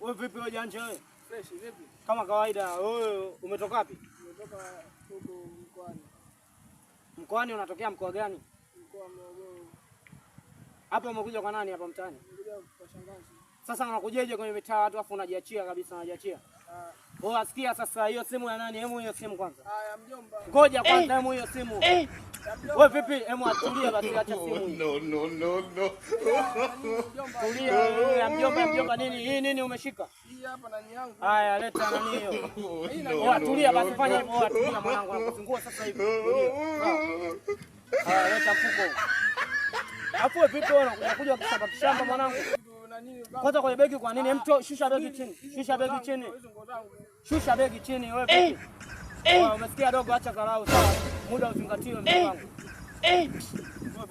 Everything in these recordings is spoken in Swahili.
Wewe vipi wewe janja wewe? Fresh vipi? Kama kawaida. Wewe umetoka wapi? Nimetoka huko mkoani. Mkoani unatokea mkoa gani? Mkoa wa Morogoro. Hapa umekuja kwa nani hapa mtaani? Nimekuja kwa shangazi. Sasa unakujeje kwenye mitaa watu afu unajiachia kabisa unajiachia? Wewe asikia sasa hiyo simu ya nani? Hemu hiyo simu kwanza. Haya mjomba. Ngoja kwanza hemu hiyo simu. Wewe vipi? Hemu atulia basi acha simu. No. Tulia wewe mjomba nini? Hii nini umeshika? Hii hapa ndani yangu. Haya leta nani hiyo? Wewe tulia basi fanya hivyo wewe tulia mwanangu nakuzungua sasa hivi. Haya leta mfuko. Hapo vipi wewe unakuja kusaba kishamba mwanangu? Kwanza kwenye begi kwa nini? Mtu shusha begi chini. Shusha begi chini. Shusha begi chini wewe vipi? Umesikia dogo, acha karau sawa. Muda uzingatiwe mzee wangu. Wewe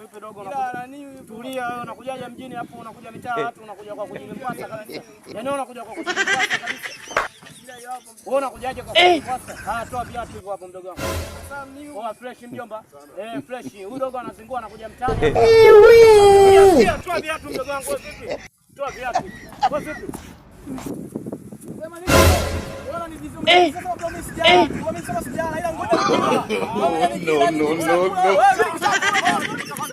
vipi dogo unakuja? Tulia wewe unakujaje mjini hapo unakuja mitaa watu unakuja kwa kujilimbwasa kabisa. Yaani unakuja kwa kujilimbwasa kabisa. Wewe unakujaje kwa kujilimbwasa? Toa viatu hivyo hapo mdogo wangu. Wewe fresh mjomba. Fresh. Huyu dogo anazingua anakuja mtaani. Toa viatu mdogo wangu wewe vipi? Toa viatu. Wewe vipi? Sema nini? Wewe ni vizuri. Sasa wamesijana. Wamesema sijana ila ngoja. No.